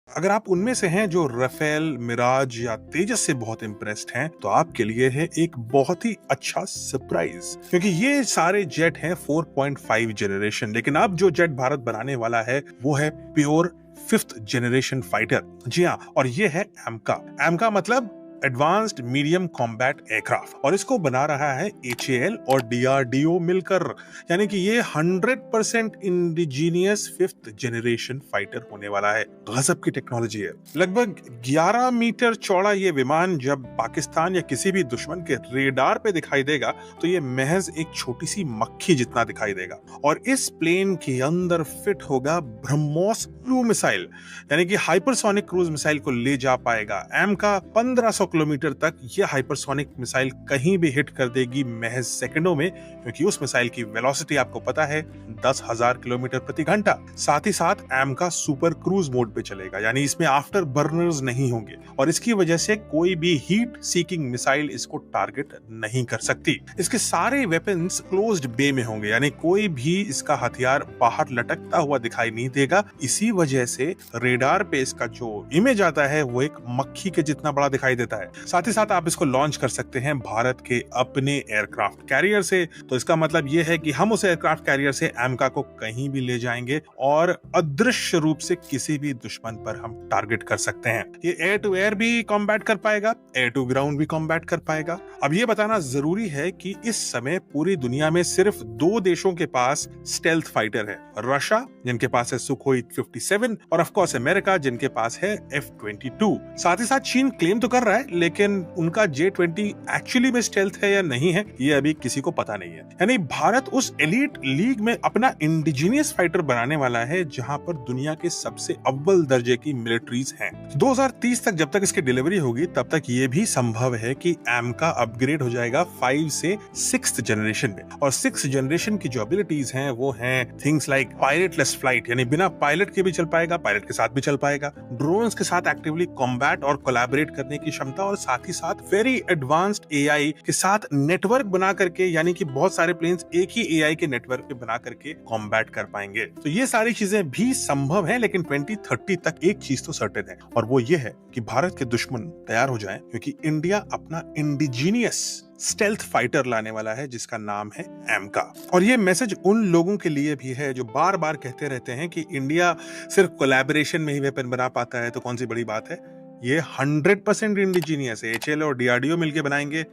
अगर आप उनमें से हैं जो राफेल, मिराज या तेजस से बहुत इम्प्रेस्ड हैं, तो आपके लिए है एक बहुत ही अच्छा सरप्राइज, क्योंकि ये सारे जेट हैं 4.5 जनरेशन, लेकिन अब जो जेट भारत बनाने वाला है वो है प्योर 5th जनरेशन फाइटर। जी हाँ, और ये है एमका। एमका मतलब एडवांस्ड मीडियम कॉम्बैट एयरक्राफ्ट, और इसको बना रहा है एचएएल और डीआरडीओ मिलकर। यानी कि ये 100% इंडिजीनियस 5th जनरेशन फाइटर होने वाला है। गजब की टेक्नोलॉजी है। लगभग 11 मीटर चौड़ा ये विमान जब पाकिस्तान या किसी भी दुश्मन के रेडार पे दिखाई देगा तो ये महज एक छोटी सी मक्खी जितना दिखाई देगा। और इस प्लेन के अंदर फिट होगा ब्रह्मोस क्रू मिसाइल, यानी कि हाइपरसोनिक क्रूज मिसाइल को ले जा पाएगा। एम का 1500 किलोमीटर तक यह हाइपरसोनिक मिसाइल कहीं भी हिट कर देगी महज सेकंडों में, क्योंकि उस मिसाइल की वेलोसिटी आपको पता है 10,000 किलोमीटर प्रति घंटा। साथ ही साथ एम का सुपर क्रूज मोड पे चलेगा, यानी इसमें आफ्टर बर्नर्स नहीं होंगे, और इसकी वजह से कोई भी हीट सीकिंग मिसाइल इसको टारगेट नहीं कर सकती। इसके सारे वेपन्स क्लोज्ड बे में होंगे, यानी कोई भी इसका हथियार बाहर लटकता हुआ दिखाई नहीं देगा। इसी वजह से रेडार पे इसका जो इमेज आता है वो एक मक्खी के जितना बड़ा दिखाई देता है। साथ ही साथ आप इसको लॉन्च कर सकते हैं भारत के अपने एयरक्राफ्ट कैरियर से। तो इसका मतलब यह है कि हम उस एयरक्राफ्ट कैरियर से एमका को कहीं भी ले जाएंगे और अदृश्य रूप से किसी भी दुश्मन पर हम टारगेट कर सकते हैं। ये एयर टू एयर भी कॉम्बैट कर पाएगा, एयर टू ग्राउंड भी कॉम्बैट कर पाएगा। अब ये बताना जरूरी है कि इस समय पूरी दुनिया में सिर्फ 2 देशों के पास स्टेल्थ फाइटर है, रशिया जिनके पास है सुखोई 57 और ऑफ कोर्स अमेरिका जिनके पास है F-22। साथ ही साथ चीन क्लेम तो कर रहा है, लेकिन उनका J-20 एक्चुअली में स्टेल्थ है या नहीं है ये अभी किसी को पता नहीं है। यानी भारत उस एलीट लीग में अपना इंडिजीनियस फाइटर बनाने वाला है जहां पर दुनिया के सबसे अव्वल दर्जे की मिलिट्रीज हैं। 2030 तक जब तक इसकी डिलीवरी होगी तब तक ये भी संभव है कि एम का अपग्रेड हो जाएगा 5 से 6th जनरेशन में, और 6th जनरेशन की जो एबिलिटीज हैं वो हैं थिंग्स लाइक पायलटलेस फ्लाइट, यानी बिना पायलट के भी चल पाएगा, पायलट के साथ भी चल पाएगा, ड्रोन्स के साथ एक्टिवली कॉम्बैट और कोलैबोरेट करने की क्षमता, और साथ ही साथ वेरी एडवांस्ड एआई के साथ नेटवर्क बना करके, यानी कि बहुत सारे प्लेन्स एक ही एआई के नेटवर्क पे बना करके कॉम्बैट कर पाएंगे। तो ये सारी चीजें भी संभव है, लेकिन 2030 तक एक चीज तो सर्टेन है, और वो ये है कि भारत के दुश्मन तैयार हो जाएं, क्योंकि इंडिया अपना इंडिजीनियस स्टेल्थ फाइटर लाने वाला है जिसका नाम है एमका। और ये मैसेज उन लोगों के लिए भी है जो बार बार कहते रहते हैं कि इंडिया सिर्फ कोलैबोरेशन में ही वेपन बना पाता है, तो कौन सी बड़ी बात है। ये 100% इंडिजीनियस है, एचएएल और डीआरडीओ मिलकर बनाएंगे।